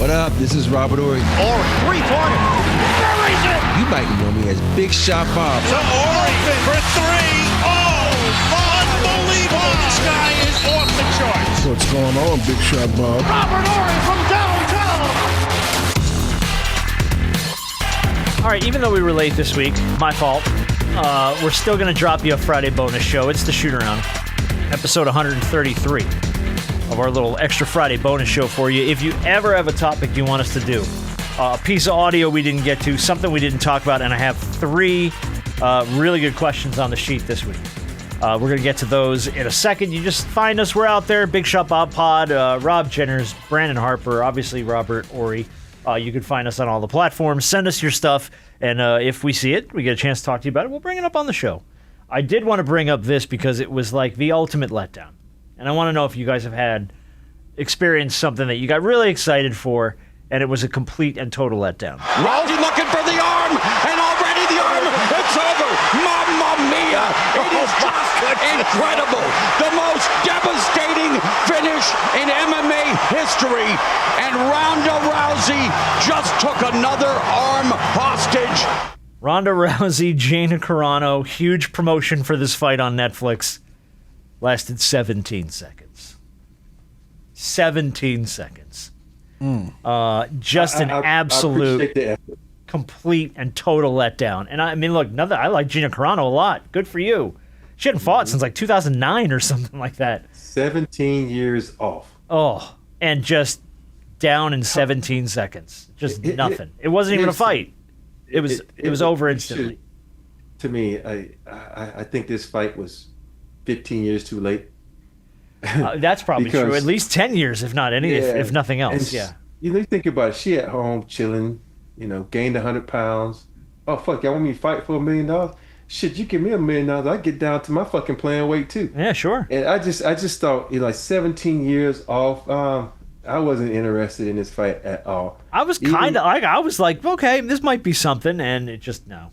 What up? This is Robert Horry. Horry, three-pointer. Buries it! You might know me as Big Shot Bob. To Horry for three. Oh, unbelievable. This guy is off the charts. What's going on, Big Shot Bob? Robert Horry from downtown. All right, even though we were late this week, my fault, we're still going to drop you a Friday bonus show. It's the Shoot-Around, episode 133 of our little extra Friday bonus show for you. If you ever have a topic you want us to do, a piece of audio we didn't get to, something we didn't talk about, and I have three really good questions on the sheet this week. We're going to get to those in a second. You just find us. We're out there. Big Shot Bob Pod, Rob Jenners, Brandon Harper, obviously Robert Horry. You can find us on all the platforms. Send us your stuff, and if we see it, we get a chance to talk to you about it, we'll bring it up on the show. I did want to bring up this because it was like the ultimate letdown. And I want to know if you guys have experienced something that you got really excited for, and it was a complete and total letdown. Rousey looking for the arm, and already the arm, it's over. Mamma mia! It is just incredible. The most devastating finish in MMA history. And Ronda Rousey just took another arm hostage. Ronda Rousey, Gina Carano, huge promotion for this fight on Netflix. Lasted 17 seconds. 17 seconds. Just an absolute, complete and total letdown. And I mean, look, I like Gina Carano a lot. Good for you. She hadn't fought since like 2009 or something like that. 17 years off. Oh, and just down in 17 seconds. Just nothing. It wasn't even a fight. It was over instantly. To me, I think this fight was 15 years too late. That's probably true. At least 10 years, if not if nothing else. Yeah. You think about it. She at home chilling. Gained 100 pounds. Oh fuck! Y'all want me to fight for $1 million? Shit, you give me $1 million, I get down to my fucking playing weight too. Yeah, sure. And I just thought, like 17 years off. I wasn't interested in this fight at all. I was kind of I was like, okay, this might be something, and it just no.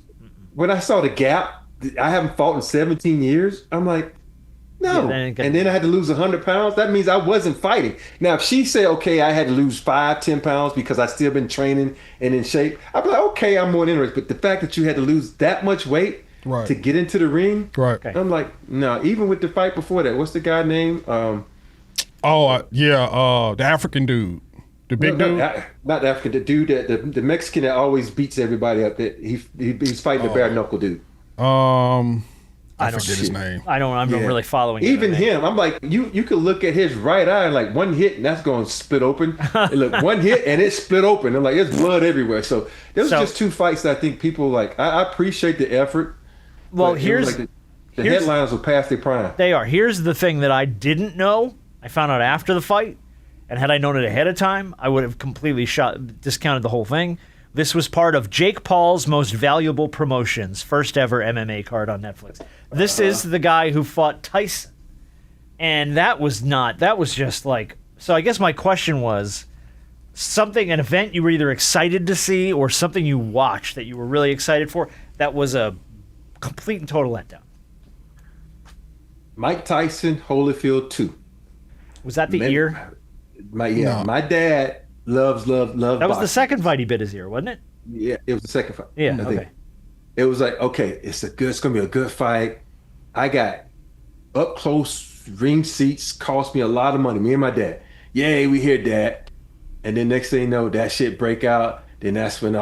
When I saw the gap, I haven't fought in 17 years. I'm like, no. Yeah, and then I had to lose 100 pounds. That means I wasn't fighting. Now, if she said, okay, I had to lose 5-10 pounds because I still been training and in shape, I'd be like, okay, I'm more interested. But the fact that you had to lose that much weight to get into the ring, I'm like, no. Even with the fight before that, what's the guy name? The African dude. The big dude? Not the African, the dude, the Mexican that always beats everybody up. He's fighting the bare knuckle dude. I forget his name. I'm really following even him. I'm like, you could look at his right eye and like one hit and that's going to split open. And look, one hit and it split open. And like, there's blood everywhere. So there's just two fights that I think people like. I appreciate the effort. Well, here's the headlines will pass their prime. They are. Here's the thing that I didn't know. I found out after the fight, and had I known it ahead of time, I would have completely discounted the whole thing. This was part of Jake Paul's Most Valuable Promotions, first ever MMA card on Netflix. This is the guy who fought Tyson. And that was just like, so I guess my question was, an event you were either excited to see or something you watched that you were really excited for, that was a complete and total letdown. Mike Tyson, Holyfield 2. Was that the year? My dad loves That was boxing. the second fight he bit his ear, wasn't it? Yeah, it was the second fight. Yeah, I think. It was like, okay, it's gonna be a good fight. I got up close ring seats, cost me a lot of money. Me and my dad. Yay, we hear Dad. And then next thing you know, that shit break out. Then that's when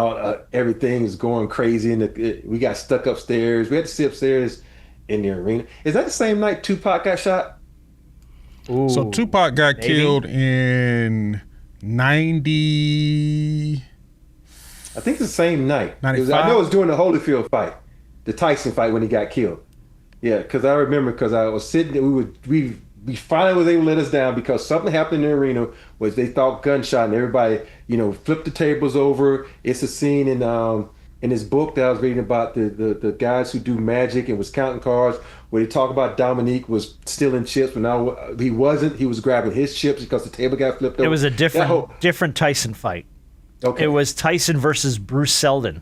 everything is going crazy, and we got stuck upstairs. We had to sit upstairs in the arena. Is that the same night Tupac got shot? Ooh, so Tupac got killed in 90. I think it's the same night. I know it was during the Holyfield fight, the Tyson fight when he got killed. Yeah, because I remember I was sitting there. We finally was able to let us down because something happened in the arena was they thought gunshot and everybody flipped the tables over. It's a scene in his book that I was reading about the guys who do magic and was counting cards, where they talk about Dominique was stealing chips, but now he wasn't. He was grabbing his chips because the table got flipped over. It was a different Tyson fight. Okay. It was Tyson versus Bruce Seldon,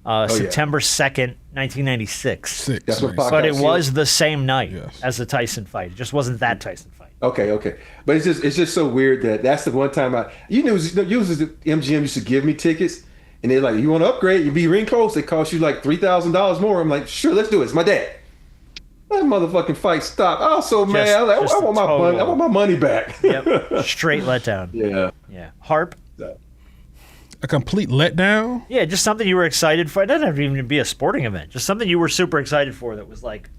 September 2nd, 1996. That's what but it was the same night as the Tyson fight. It just wasn't that Tyson fight. Okay. But it's just so weird that's the one time usually MGM used to give me tickets, and they're like, you want to upgrade? You be ring close. They cost you like $3,000 more. I'm like, sure, let's do it. It's my dad. That motherfucking fight stopped. I was so mad. I want my money. I want my money back. Yep. Straight letdown. Yeah. Harp. A complete letdown? Yeah, just something you were excited for. It doesn't have to even be a sporting event. Just something you were super excited for that was like.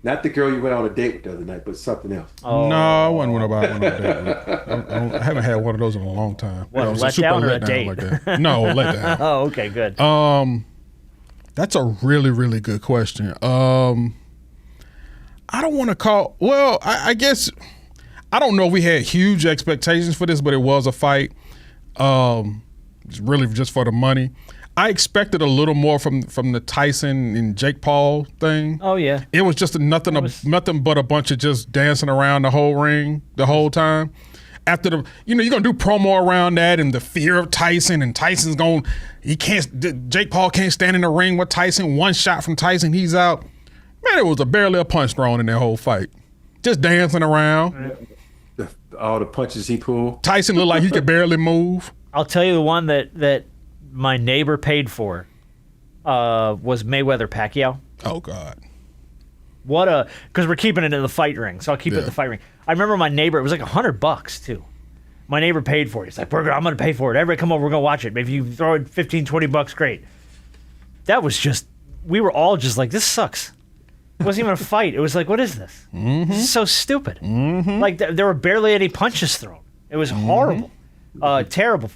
Not the girl you went on a date with the other night, but something else. Oh. No, I wasn't one about one of those. I haven't had one of those in a long time. What, a letdown or a date? Like that. No, letdown. Oh, okay, good. That's a really, really good question. I don't want to call. Well, I guess I don't know if we had huge expectations for this, but it was a fight. It's really just for the money. I expected a little more from the Tyson and Jake Paul thing. Oh yeah, it was just nothing but a bunch of just dancing around the whole ring the whole time. After you're gonna do promo around that and the fear of Tyson, and Jake Paul can't stand in the ring with Tyson. One shot from Tyson, he's out. Man, it was barely a punch thrown in that whole fight. Just dancing around. All the punches he pulled. Tyson looked like he could barely move. I'll tell you the one that my neighbor paid for was Mayweather-Pacquiao. Oh, God. Because we're keeping it in the fight ring, so I'll keep it in the fight ring. I remember my neighbor, it was like $100 too. My neighbor paid for it. He's like, I'm going to pay for it. Everybody come over, we're going to watch it. If you throw it $15-20, great. That was we were all just like, this sucks. It wasn't even a fight. It was like, what is this? Mm-hmm. This is so stupid. Mm-hmm. Like, there were barely any punches thrown. It was horrible. Terrible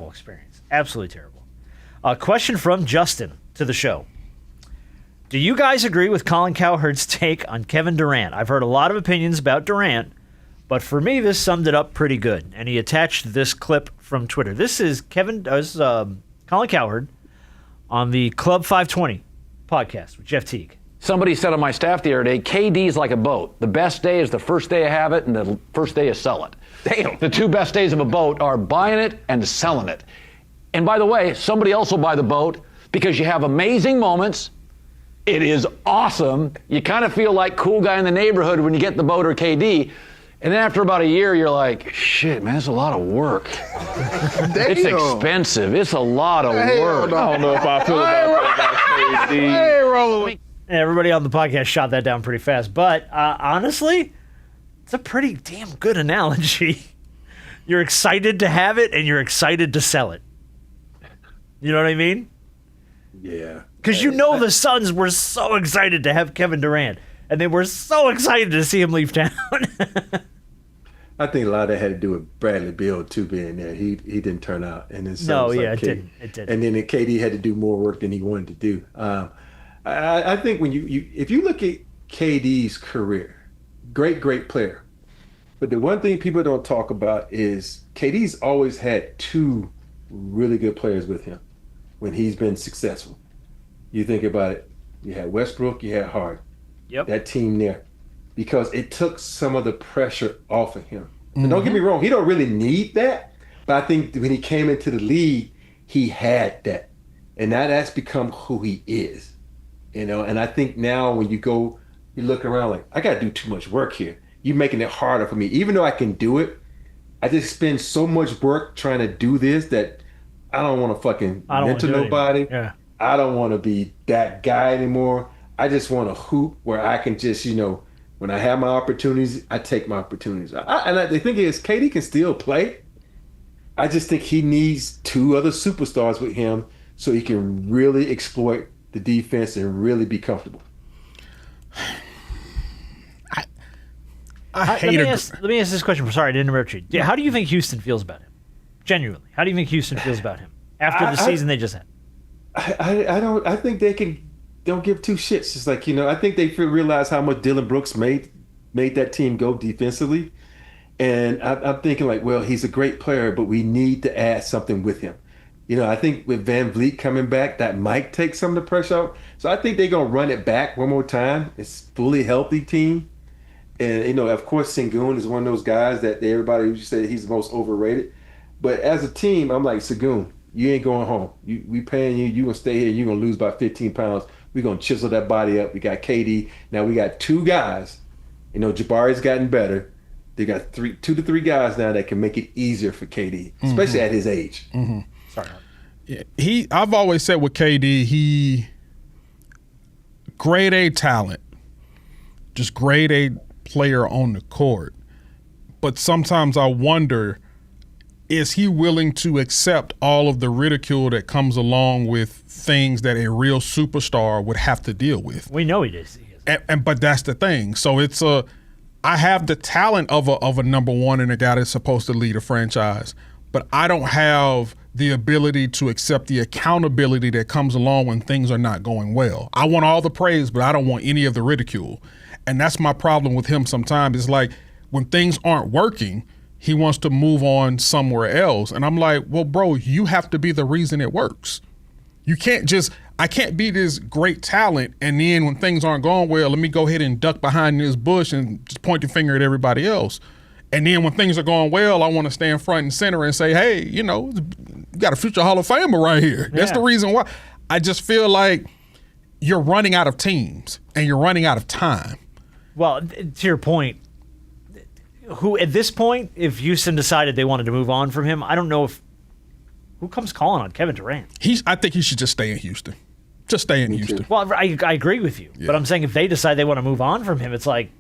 experience. Absolutely terrible. Question from Justin to the show. Do you guys agree with Colin Cowherd's take on Kevin Durant? I've heard a lot of opinions about Durant, but for me, this summed it up pretty good. And he attached this clip from Twitter. This is Colin Cowherd on the Club 520 podcast with Jeff Teague. Somebody said on my staff the other day, KD is like a boat. The best day is the first day you have it, and the first day you sell it. Damn. The two best days of a boat are buying it and selling it. And by the way, somebody else will buy the boat because you have amazing moments. It is awesome. You kind of feel like cool guy in the neighborhood when you get the boat or KD. And then after about a year, you're like, shit, man, it's a lot of work. It's expensive. It's a lot of work. I don't know if I feel about KD. Everybody on the podcast shot that down pretty fast. But honestly, it's a pretty damn good analogy. You're excited to have it, and you're excited to sell it. You know what I mean? Yeah. Because the Suns were so excited to have Kevin Durant, and they were so excited to see him leave town. I think a lot of that had to do with Bradley Beal too being there. He didn't turn out, and then it didn't. And then KD had to do more work than he wanted to do. I think when if you look at KD's career, great player, but the one thing people don't talk about is KD's always had two really good players with him when he's been successful. You think about it, you had Westbrook, you had Harden. Yep. That team there, because it took some of the pressure off of him. And don't get me wrong, he don't really need that, but I think when he came into the league, he had that, and now that's become who he is. And I think now when you look around like, I got to do too much work here. You're making it harder for me. Even though I can do it, I just spend so much work trying to do this that I don't want to fucking mentor nobody. Yeah. I don't want to be that guy anymore. I just want to hoop where I can just, when I have my opportunities, I take my opportunities. The thing is, KD can still play. I just think he needs two other superstars with him so he can really exploit the defense and really be comfortable. Let me ask this question. Sorry, I didn't interrupt you. Yeah, how do you think Houston feels about him? Genuinely, how do you think Houston feels about him after the season they just had? I think they don't give two shits. It's like, I think they realize how much Dylan Brooks made that team go defensively. And I'm thinking like, well, he's a great player, but we need to add something with him. I think with Van Vliet coming back, that might take some of the pressure off. So I think they're going to run it back one more time. It's a fully healthy team. And, of course, Sengun is one of those guys that everybody used to say he's the most overrated. But as a team, I'm like, Sengun, you ain't going home. We paying you. You're going to stay here. You're going to lose about 15 pounds. We're going to chisel that body up. We got KD. Now we got two guys. Jabari's gotten better. They got 2 to 3 guys now that can make it easier for KD, especially at his age. Sorry. Yeah, I've always said with KD, he grade A talent, just grade A player on the court. But sometimes I wonder, is he willing to accept all of the ridicule that comes along with things that a real superstar would have to deal with? We know he is. But that's the thing. So I have the talent of a number one and a guy that's supposed to lead a franchise, but I don't have the ability to accept the accountability that comes along when things are not going well. I want all the praise, but I don't want any of the ridicule. And that's my problem with him sometimes. It's like when things aren't working, he wants to move on somewhere else. And I'm like, well, bro, you have to be the reason it works. You can't I can't be this great talent and then when things aren't going well, let me go ahead and duck behind this bush and just point the finger at everybody else. And then when things are going well, I want to stand front and center and say, hey, you got a future Hall of Famer right here. Yeah. That's the reason why. I just feel like you're running out of teams and you're running out of time. Well, to your point, who at this point, if Houston decided they wanted to move on from him, I don't know who comes calling on Kevin Durant. I think he should just stay in Houston. Just stay in Houston. Well, I agree with you. Yeah. But I'm saying if they decide they want to move on from him, it's like,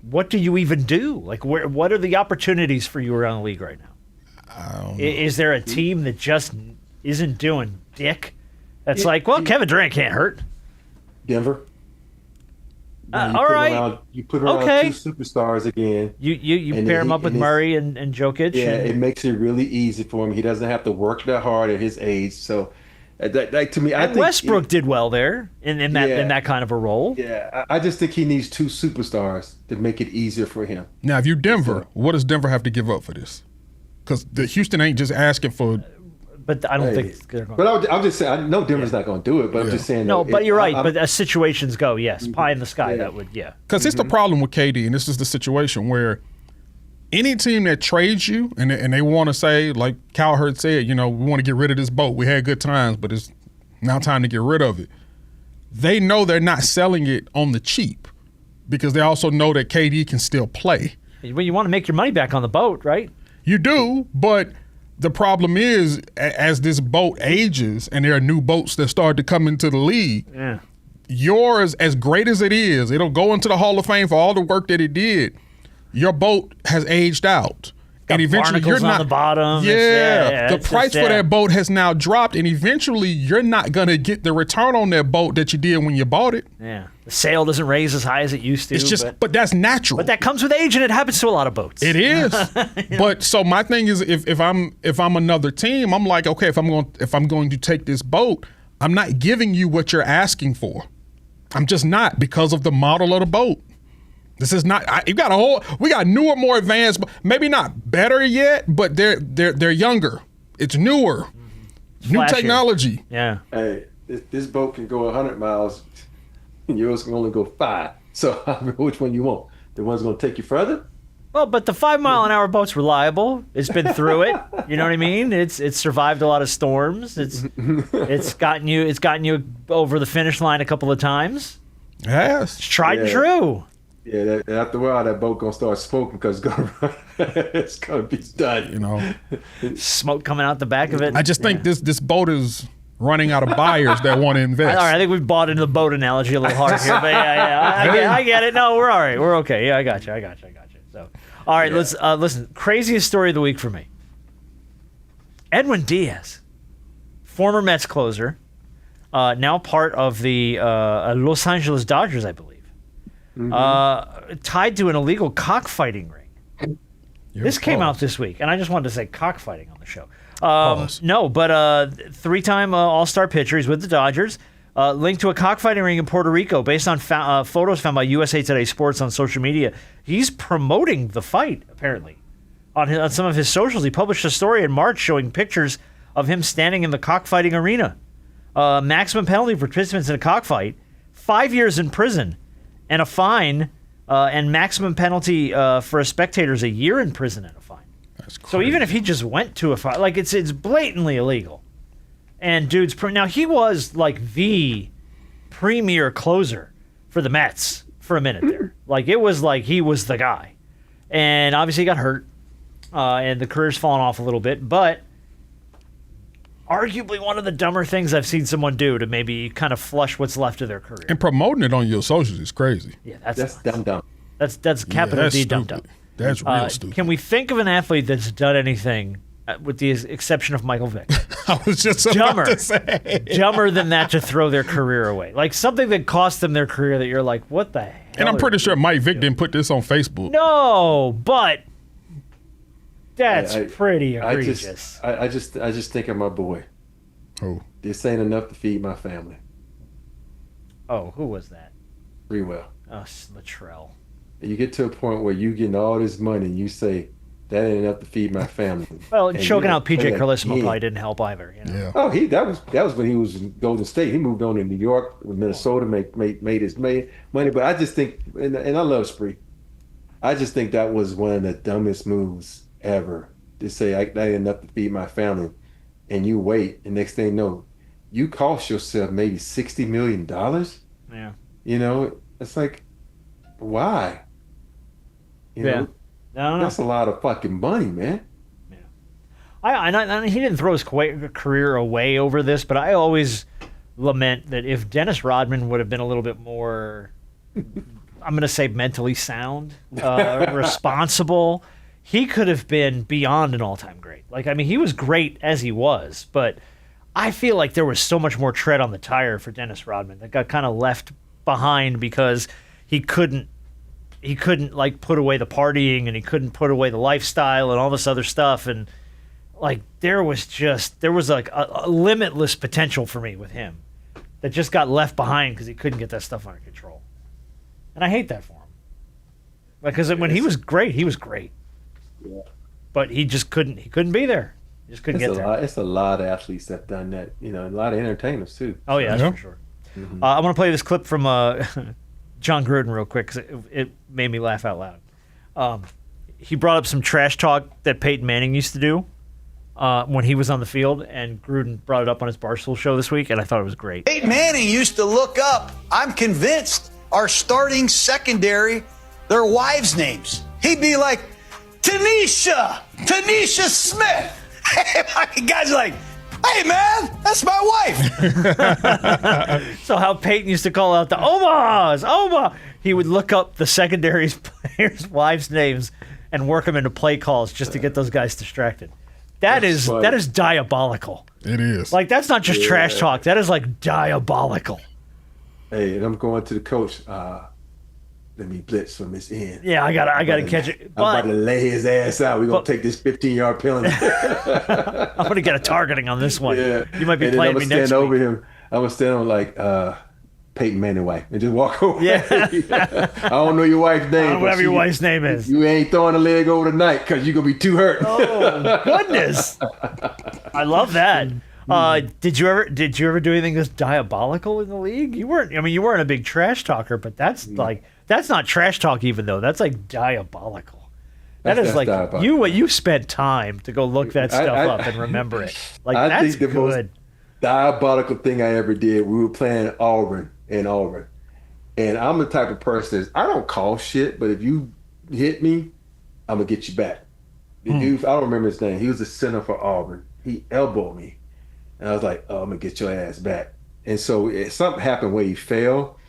what do you even do? Like, what are the opportunities for you around the league right now? I don't know. Is there a team that just isn't doing dick? That's like, well, Kevin Durant can't hurt. Denver. All right. You put around 2 superstars again. You pair him up with Murray and Jokic. Yeah, it makes it really easy for him. He doesn't have to work that hard at his age. So, that to me, I think Westbrook did well there in that kind of a role. Yeah, I just think he needs 2 superstars to make it easier for him. Now, if you're Denver, what does Denver have to give up for this? Because the Houston ain't just asking for. But I don't think they're going. But I'm just saying, I know Denver's not going to do it. But I'm just saying. No, but you're right. But as situations go, yes, pie in the sky. That would, Because it's the problem with KD, and this is the situation where any team that trades you and they want to say, like Cowherd said, we want to get rid of this boat. We had good times, but it's now time to get rid of it. They know they're not selling it on the cheap because they also know that KD can still play. Well, you want to make your money back on the boat, right? You do, but the problem is as this boat ages and there are new boats that start to come into the league, yours, as great as it is, it'll go into the Hall of Fame for all the work that it did. Your boat has aged out. And eventually you're not on the bottom. The price for that boat has now dropped, and eventually you're not going to get the return on that boat that you did when you bought it. Yeah. The sail doesn't raise as high as it used to. It's just, but that's natural. But that comes with age, and it happens to a lot of boats. It is. But so my thing is, if I'm another team, I'm like, okay, if I'm going to take this boat, I'm not giving you what you're asking for. I'm just not, because of the model of the boat. This is not. We got newer, more advanced. Maybe not better yet, but they're younger. It's newer, new technology. Yeah. Hey, this boat can go 100 miles. Yours can only go 5. So which one you want? The one's going to take you further? Well, but the 5-mile-an-hour boat's reliable. It's been through it. You know what I mean? It's survived a lot of storms. It's gotten you over the finish line a couple of times. Yes. It's tried and true. Yeah, after a while, that boat gonna start smoking because it's gonna be done. Smoke coming out the back of it. I just think this boat is running out of buyers that want to invest. All right, I think we've bought into the boat analogy a little hard here, but I get it. No, we're all right. We're okay. Yeah, I got you. So, all right, let's listen. Craziest story of the week for me. Edwin Diaz, former Mets closer, now part of the Los Angeles Dodgers, I believe. Tied to an illegal cockfighting ring. This came out this week, and I just wanted to say cockfighting on the show. No, but 3-time All-Star pitcher. He's with the Dodgers. Linked to a cockfighting ring in Puerto Rico based on photos found by USA Today Sports on social media. He's promoting the fight, apparently, on some of his socials. He published a story in March showing pictures of him standing in the cockfighting arena. Maximum penalty for participants in a cockfight, 5 years in prison, and a fine, and maximum penalty for a spectator is a year in prison and a fine. That's crazy. So even if he just went to a fight, like it's blatantly illegal. And dude's now he was like the premier closer for the Mets for a minute there. Like it was like he was the guy. And obviously he got hurt, and the career's fallen off a little bit, but arguably one of the dumber things I've seen someone do to maybe kind of flush what's left of their career. And promoting it on your socials is crazy. Yeah, that's dumb. That's capital D dumb. That's real stupid. Can we think of an athlete that's done anything, with the exception of Michael Vick? I was just about to say. Dumber than that to throw their career away. Like something that cost them their career that you're like, what the hell? And I'm pretty sure Mike Vick didn't put this on Facebook. No, but that's pretty egregious. I just think of my boy. Who? This ain't enough to feed my family. Oh, who was that? Sprewell. Oh, Latrell. You get to a point where you getting all this money and you say, that ain't enough to feed my family. Well, and choking out PJ Carlesimo probably didn't help either. You know? Yeah. Oh, that was when he was in Golden State. He moved on to New York, Minnesota, made his money. But I just think, and I love Spree. I just think that was one of the dumbest moves ever to say that ain't enough to feed my family, and you wait, and next thing you know, you cost yourself maybe $60 million. Yeah. You know, it's like, why? You know, that's a lot of fucking money, man. Yeah. I he didn't throw his career away over this, but I always lament that if Dennis Rodman would have been a little bit more, I'm going to say mentally sound, responsible, he could have been beyond an all-time great. Like, I mean, he was great as he was, but I feel like there was so much more tread on the tire for Dennis Rodman that got kind of left behind because he couldn't like put away the partying and he couldn't put away the lifestyle and all this other stuff. And like, there was like a limitless potential for me with him that just got left behind because he couldn't get that stuff under control. And I hate that for him. Like, because when he was great, he was great. Yeah. But he couldn't be there. He just couldn't get there. It's a lot of athletes that have done that, you know, a lot of entertainers too. Oh yeah, that's for sure. Mm-hmm. I want to play this clip from John Gruden real quick because it made me laugh out loud. He brought up some trash talk that Peyton Manning used to do when he was on the field, and Gruden brought it up on his Barstool show this week, and I thought it was great. Peyton Manning used to look up, I'm convinced, our starting secondary, their wives' names. He'd be like, Tanisha Smith. Hey, guys are like, hey, man, that's my wife. So how Peyton used to call out the Omaha. He would look up the secondary's players' wives' names and work them into play calls just to get those guys distracted. That is diabolical. It is. Like, that's not just trash talk. That is like diabolical. Hey, and I'm going to the coach. Let me blitz from this end. Yeah, I gotta catch it. I'm about to lay his ass out. We're gonna take this 15-yard penalty. I'm gonna get a targeting on this one. Yeah. You might be playing me next week. I'm gonna stand over like Peyton Manning wife and just walk over. Yeah. I don't know your wife's name. Whatever your wife's name is. You ain't throwing a leg over tonight because you're gonna be too hurt. Oh goodness! I love that. Did you ever do anything that's diabolical in the league? You weren't a big trash talker, but that's that's not trash talk even though. That's like diabolical. That's like diabolical. You spent time to go look that stuff up and remember it. Like, I that's think the good. most diabolical thing I ever did, we were playing Auburn, and I'm the type of person I don't call shit, but if you hit me, I'm gonna get you back. The dude, I don't remember his name. He was the center for Auburn. He elbowed me. And I was like, oh, I'm going to get your ass back. And so something happened where he fell,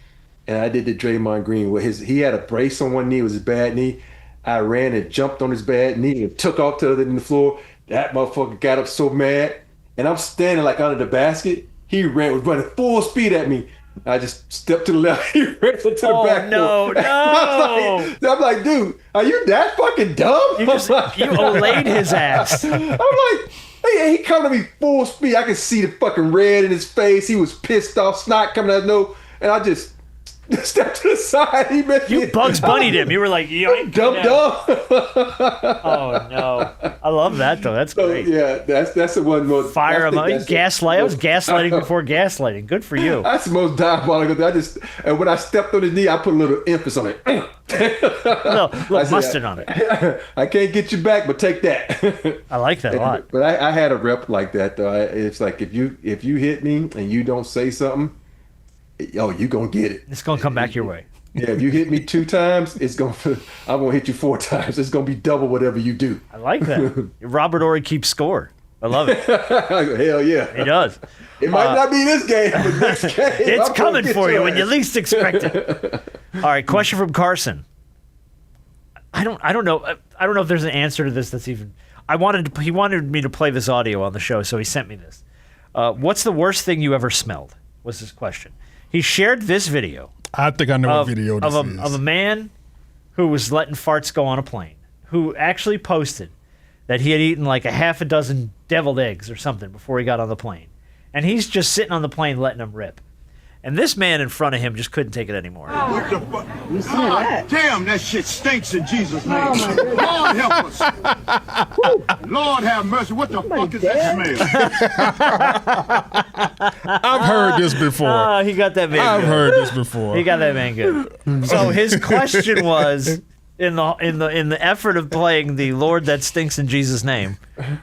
and I did the Draymond Green where he had a brace on one knee. It was his bad knee. I ran and jumped on his bad knee and took off to the other end of the floor. That motherfucker got up so mad, and I'm standing like under the basket. He was running full speed at me. I just stepped to the left. He ran to the back. No. I'm like, dude, are you that fucking dumb? You olayed his ass. I'm like, hey, he come to me full speed. I could see the fucking red in his face. He was pissed off, snot coming out of his nose, and I just stepped to the side. You Bugs Bunnied him. You were like, dumb. Oh no! I love that though. That's great. Yeah, that's the one most fire him up. Gaslight. I was gaslighting before gaslighting. Good for you. That's the most diabolical thing. And when I stepped on his knee, I put a little emphasis on it. little mustard on it. I can't get you back, but take that. I like that a lot. But I had a rep like that though. It's like if you hit me and you don't say something, you gonna get it. It's gonna come back your way. Yeah, if you hit me 2 times, I'm gonna hit you 4 times. It's gonna be double whatever you do. I like that. Robert Horry keeps score. I love it. Hell yeah. He does. It might not be this game, but next game. It's coming for you when you least expect it. All right, question from Carson. I don't know if there's an answer to this that's even. He wanted me to play this audio on the show, so he sent me this. What's the worst thing you ever smelled? Was his question. He shared this video. I think I know what video this is. Of a man who was letting farts go on a plane, who actually posted that he had eaten like a half a dozen deviled eggs or something before he got on the plane. And he's just sitting on the plane letting them rip. And this man in front of him just couldn't take it anymore. What the fuck? Damn, that shit stinks in Jesus' name. Lord help us. Lord have mercy. What the fuck is that smell? I've heard this before. He got that man I've good. heard this before. He got that man good. So his question was, in the effort of playing the Lord that stinks in Jesus' name,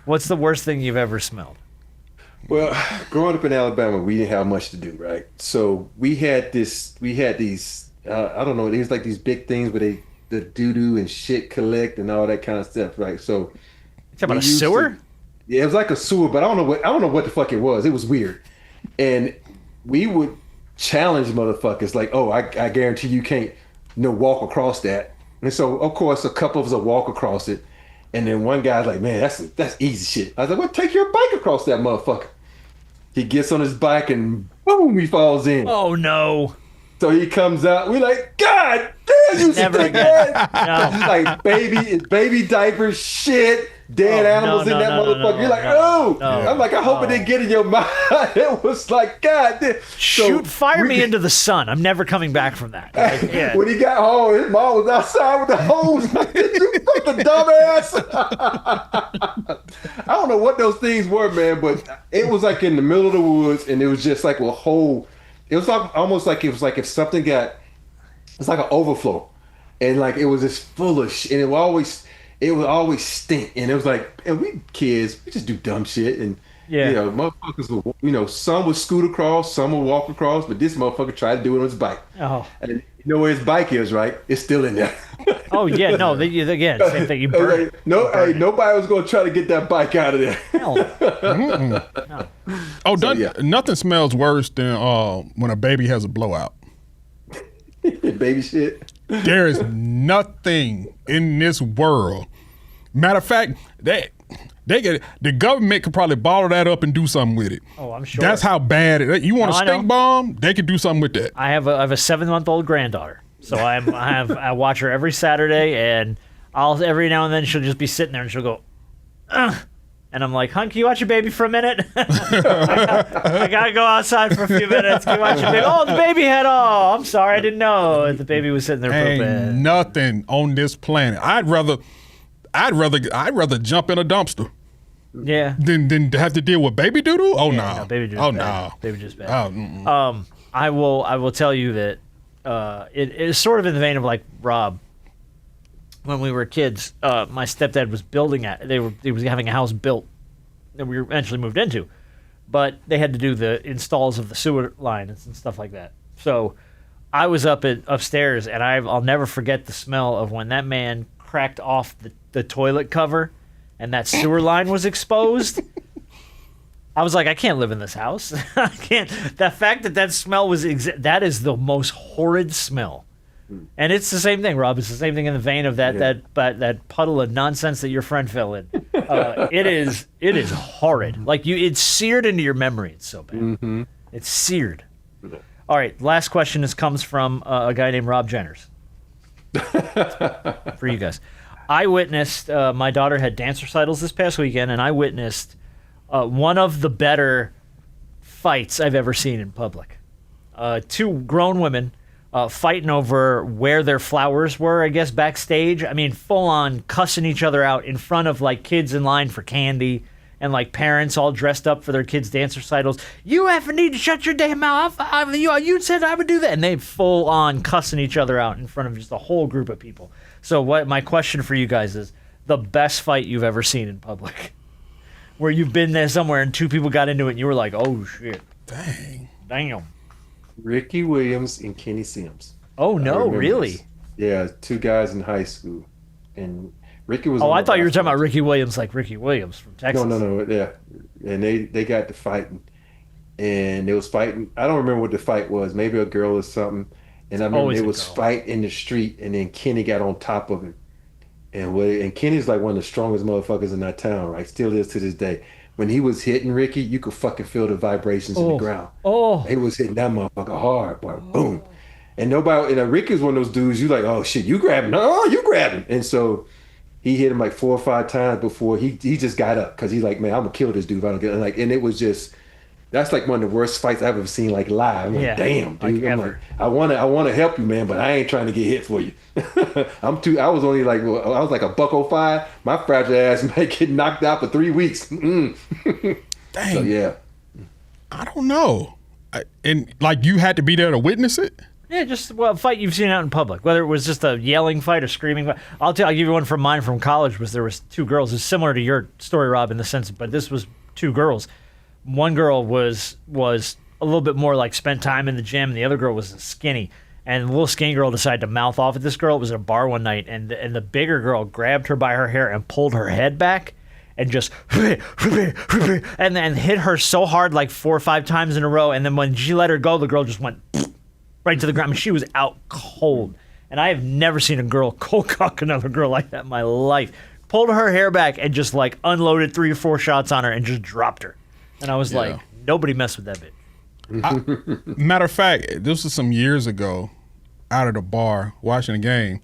what's the worst thing you've ever smelled? Well, growing up in Alabama, we didn't have much to do, right? So we had these, I don't know, it was like these big things where the doo-doo and shit collect and all that kind of stuff, right? So you talking about a sewer? Yeah, it was like a sewer, but I don't know what the fuck it was. It was weird. And we would challenge motherfuckers like, oh, I guarantee you can't walk across that. And so, of course, a couple of us will walk across it. And then one guy's like, man, that's easy shit. I was like, well, take your bike across that motherfucker. He gets on his bike and boom, he falls in. Oh, no. So he comes out. We're like, God damn, you Never stink again. ass. It's like baby diapers, shit, dead animals in that motherfucker. You're like, oh. I'm like, I hope it didn't get in your mind. It was like, God damn. Fire me into the sun. I'm never coming back from that. Like, yeah. When he got home, his mom was outside with the hose. You fucking dumbass. I don't know what those things were, man, but it was like in the middle of the woods, and it was just like a whole. It was like almost like it was like if something got. It's like an overflow, and like it was just full of shit, and it would always stink, and it was like, and we kids, we just do dumb shit, and motherfuckers will, some would scoot across, some would walk across, but this motherfucker tried to do it on his bike. Oh. And you know where his bike is, right? It's still in there. Oh yeah, no, again, same thing. You burn it. Nobody was gonna try to get that bike out of there. Hell no. Oh, nothing smells worse than when a baby has a blowout. Baby shit. There is nothing in this world. Matter of fact, the government could probably bottle that up and do something with it. Oh, I'm sure. That's how bad it is. You want a stink bomb? They could do something with that. I have a 7-month-old granddaughter, so I watch her every Saturday, and every now and then she'll just be sitting there and she'll go, ugh. And I'm like, hon, can you watch your baby for a minute? I gotta go outside for a few minutes. Can you watch your baby? Oh, the baby had. Oh, I'm sorry, I didn't know the baby was sitting there for a bit. Ain't nothing on this planet. I'd rather jump in a dumpster. Yeah. Than have to deal with baby doodle. Oh no. Baby doodle. Oh no. Baby just bad. Oh, I will tell you that it is sort of in the vein of like Rob. When we were kids, my stepdad was he was having a house built that we eventually moved into, but they had to do the installs of the sewer lines and stuff like that. So I was upstairs, and I'll never forget the smell of when that man cracked off the toilet cover and that sewer line was exposed. I was like, I can't live in this house. I can't. The fact that smell was that is the most horrid smell. And it's the same thing, Rob. It's the same thing in the vein of that puddle of nonsense that your friend fell in. It is horrid. Like it's seared into your memory. It's so bad. Mm-hmm. It's seared. All right. Last question. This comes from a guy named Rob Jenners. For you guys, I witnessed. My daughter had dance recitals this past weekend, and I witnessed one of the better fights I've ever seen in public. 2 grown women. Fighting over where their flowers were, I guess, backstage. I mean, full on cussing each other out in front of like kids in line for candy and like parents all dressed up for their kids' dance recitals. You effing need to shut your damn mouth. You said I would do that. And they full on cussing each other out in front of just a whole group of people. So my question for you guys is the best fight you've ever seen in public, where you've been there somewhere and 2 people got into it and you were like, oh shit. Damn. Ricky Williams and Kenny Sims. Oh no, really? This. Yeah, 2 guys in high school, and Ricky was. Oh, I thought you were talking about Ricky Williams, like Ricky Williams from Texas. No, yeah, and they got to fighting, and they was fighting. I don't remember what the fight was. Maybe a girl or something. And I remember it was fight in the street, and then Kenny got on top of him, and Kenny's like one of the strongest motherfuckers in that town, right? Still is to this day. When he was hitting Ricky, you could fucking feel the vibrations in the ground. Oh, he was hitting that motherfucker hard, boy. Boom. And nobody, Ricky was one of those dudes. You like, oh shit, you grab him? No, you grab him. And so he hit him like 4 or 5 times before he just got up because he's like, man, I'm gonna kill this dude if I don't get it. Like, and it was just. That's like one of the worst fights I've ever seen, like live. I'm like, damn, dude. I'm like, I want to help you, man, but I ain't trying to get hit for you. I was only like, I was like $105. My fragile ass might get knocked out for 3 weeks. Dang. So, yeah. I don't know. And like you had to be there to witness it? Yeah, just a fight you've seen out in public, whether it was just a yelling fight or screaming fight. I'll give you one from mine from college. There was 2 girls. It's similar to your story, Rob, in the sense, but this was 2 girls. One girl was a little bit more like spent time in the gym, and the other girl was skinny. And the little skinny girl decided to mouth off at this girl. It was at a bar one night, and the bigger girl grabbed her by her hair and pulled her head back and just and then hit her so hard like 4 or 5 times in a row. And then when she let her go, the girl just went right to the ground. I mean, she was out cold. And I have never seen a girl cold cock another girl like that in my life. Pulled her hair back and just like unloaded 3 or 4 shots on her and just dropped her. And I was like, nobody messed with that bitch. Matter of fact, this was some years ago, out at a bar watching a game,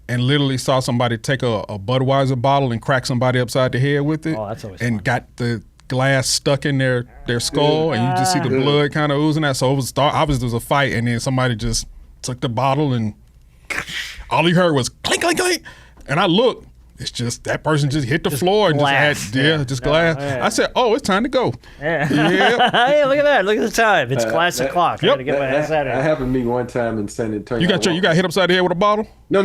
and literally saw somebody take a Budweiser bottle and crack somebody upside the head with it. Oh, that's always and fun. got the glass stuck in their skull, and you just see the blood kind of oozing out. So it was obviously there was a fight, and then somebody just took the bottle, and all you heard was clink, clink, clink. And I looked. It's just that person just hit the floor and glass. just glass. Yeah. I said, "Oh, it's time to go." Yeah. Hey, look at that! Look at the time. It's class o'clock. I gotta get my ass out of here. That happened to me one time in San Antonio. You got hit upside the head with a bottle? No.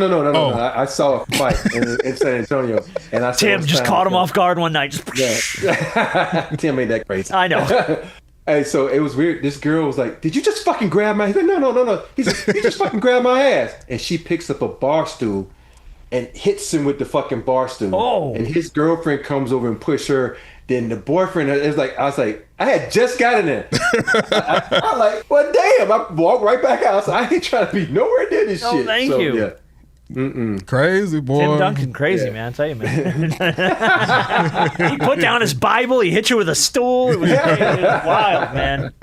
I saw a fight in San Antonio, and I said, Tim just caught him off guard one night. Tim made that crazy. I know. Hey, so it was weird. This girl was like, "Did you just fucking grab my?" He's like, "No." He's like, "You just fucking grabbed my ass," and she picks up a bar stool and hits him with the fucking bar stool. Oh. And his girlfriend comes over and push her. Then the boyfriend is like, I was like, I had just gotten in. I'm like, well, damn. I walked right back out. So I ain't trying to be nowhere near this shit. Thank you. Yeah. Mm-mm. Crazy, boy. Tim Duncan, crazy, man. I tell you, man. He put down his Bible. He hit you with a stool. It was wild, man.